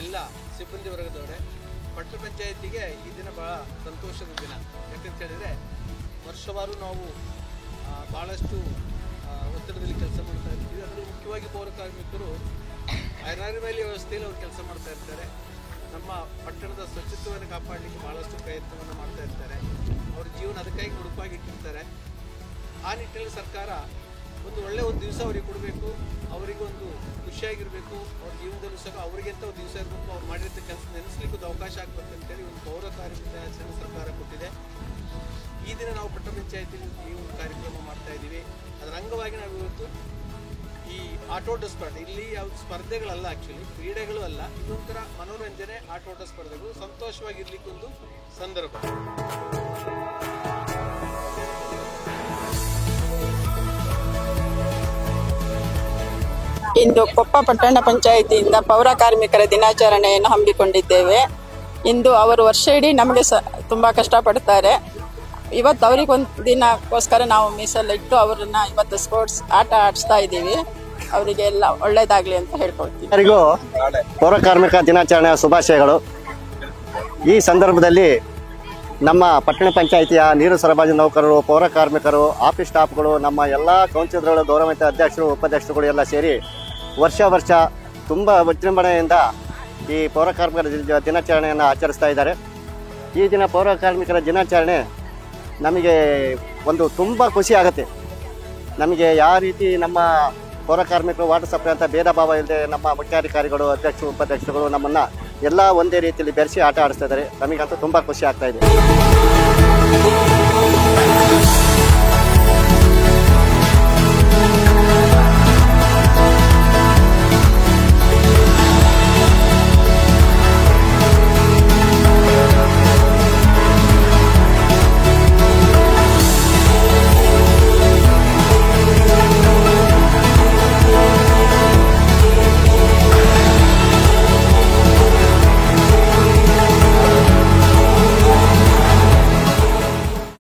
ಎಲ್ಲ ಸಿಬ್ಬಂದಿ ವರ್ಗದವರೇ, ಪಟ್ಟಣ ಪಂಚಾಯತಿಗೆ ಈ ದಿನ ಬಹಳ ಸಂತೋಷದ ದಿನ. ಯಾಕಂತ ಹೇಳಿದರೆ ವರ್ಷವಾರು ನಾವು ಭಾಳಷ್ಟು ಒತ್ತಡದಲ್ಲಿ ಕೆಲಸ ಮಾಡ್ತಾ ಇರ್ತೀವಿ. ಅದರಲ್ಲಿ ಮುಖ್ಯವಾಗಿ ಪೌರ ಕಾರ್ಮಿಕರು ಐರಾರಿಮೇಲಿ ವ್ಯವಸ್ಥೆಯಲ್ಲಿ ಅವರು ಕೆಲಸ ಮಾಡ್ತಾ ಇರ್ತಾರೆ. ನಮ್ಮ ಪಟ್ಟಣದ ಸ್ವಚ್ಛತೆಯನ್ನು ಕಾಪಾಡಲಿಕ್ಕೆ ಭಾಳಷ್ಟು ಪ್ರಯತ್ನವನ್ನು ಮಾಡ್ತಾ ಇರ್ತಾರೆ. ಅವ್ರ ಜೀವನ ಅದಕ್ಕಾಗಿ ಮುಡುಪಾಗಿಟ್ಟಿರ್ತಾರೆ. ಆ ನಿಟ್ಟಿನಲ್ಲಿ ಸರ್ಕಾರ ಒಂದು ದಿವಸ ಅವರಿಗೆ ಕೊಡಬೇಕು, ಅವರಿಗೊಂದು ಖುಷಿಯಾಗಿರಬೇಕು, ಅವ್ರ ಜೀವನದಲ್ಲೂ ಸಹ ಅವರಿಗೆಂತ ಒಂದು ದಿವಸ ಇರಬೇಕು, ಅವ್ರು ಮಾಡಿರೋ ಕೆಲಸ ನೆನೆಸ್ಲಿಕ್ಕೆ ಒಂದು ಅವಕಾಶ ಆಗಬೇಕು ಅಂತೇಳಿ ಒಂದು ಪೌರ ಕಾರ್ಮಿಕ ದಿನಾಚರಣೆ ಸರ್ಕಾರ ಕೊಟ್ಟಿದೆ. ಈ ದಿನ ನಾವು ಪಟ್ಟಣ ಪಂಚಾಯತಿಯಲ್ಲಿ ಈ ಒಂದು ಕಾರ್ಯಕ್ರಮ ಮಾಡ್ತಾ ಇದ್ದೀವಿ. ಅದರ ಅಂಗವಾಗಿ ನಾವು ಇವತ್ತು ಈ ಆಟೋಟ ಸ್ಪರ್ಧೆ, ಇಲ್ಲಿ ಯಾವ ಸ್ಪರ್ಧೆಗಳಲ್ಲ, ಆ್ಯಕ್ಚುಲಿ ಕ್ರೀಡೆಗಳು ಅಲ್ಲ, ಇದೊಂಥರ ಮನೋರಂಜನೆ, ಆಟೋಟ ಸ್ಪರ್ಧೆಗಳು ಸಂತೋಷವಾಗಿರ್ಲಿಕ್ಕೊಂದು ಸಂದರ್ಭ. ಇಂದು ಕೊಪ್ಪ ಪಟ್ಟಣ ಪಂಚಾಯಿತಿಯಿಂದ ಪೌರ ಕಾರ್ಮಿಕರ ದಿನಾಚರಣೆಯನ್ನು ಹಮ್ಮಿಕೊಂಡಿದ್ದೇವೆ. ಇಂದು ಅವರು ವರ್ಷ ಇಡೀ ನಮಗೆ ತುಂಬ ಕಷ್ಟಪಡ್ತಾರೆ. ಇವತ್ತು ಅವರಿಗೊಂದು ದಿನಕ್ಕೋಸ್ಕರ ನಾವು ಮೀಸಲಿಟ್ಟು ಅವರನ್ನ ಇವತ್ತು ಸ್ಪೋರ್ಟ್ಸ್ ಆಟ ಆಡಿಸ್ತಾ ಇದ್ದೀವಿ. ಅವರಿಗೆಲ್ಲ ಒಳ್ಳೇದಾಗಲಿ ಅಂತ ಹೇಳ್ಕೊಳ್ತೀವಿ. ಎಲ್ಲರಿಗೂ ಪೌರ ಕಾರ್ಮಿಕ ದಿನಾಚರಣೆಯ ಶುಭಾಶಯಗಳು. ಈ ಸಂದರ್ಭದಲ್ಲಿ ನಮ್ಮ ಪಟ್ಟಣ ಪಂಚಾಯಿತಿಯ ನೀರು ಸರಬರಾಜು ನೌಕರರು, ಪೌರ ಕಾರ್ಮಿಕರು, ಆಫೀಸ್ ಸ್ಟಾಫ್ಗಳು, ನಮ್ಮ ಎಲ್ಲ ಕೌನ್ಸಿಲರ್ಗಳು, ಗೌರವಾನ್ವಿತ ಅಧ್ಯಕ್ಷರು, ಉಪಾಧ್ಯಕ್ಷರುಗಳು ಎಲ್ಲ ಸೇರಿ ವರ್ಷ ತುಂಬ ವಿಜೃಂಭಣೆಯಿಂದ ಈ ಪೌರ ಕಾರ್ಮಿಕರ ದಿನಾಚರಣೆಯನ್ನು ಆಚರಿಸ್ತಾ ಇದ್ದಾರೆ. ಈ ದಿನ ಪೌರ ಕಾರ್ಮಿಕರ ದಿನಾಚರಣೆ ನಮಗೆ ಒಂದು ತುಂಬ ಖುಷಿ ಆಗುತ್ತೆ. ನಮಗೆ ಯಾವ ರೀತಿ ನಮ್ಮ ಪೌರ ಕಾರ್ಮಿಕರು ವಾಟರ್ ಸಪ್ಲೈ ಅಂತ ಭೇದ ಭಾವ ಇಲ್ಲದೆ ನಮ್ಮ ಮುಖ್ಯಾಧಿಕಾರಿಗಳು, ಅಧ್ಯಕ್ಷರು, ಉಪಾಧ್ಯಕ್ಷರುಗಳು ನಮ್ಮನ್ನು ಎಲ್ಲ ಒಂದೇ ರೀತಿಯಲ್ಲಿ ಬೆರೆಸಿ ಆಟ ಆಡಿಸ್ತಾ ಇದ್ದಾರೆ. ನಮಗಂತೂ ತುಂಬ ಖುಷಿ ಆಗ್ತಾ ಇದೆ.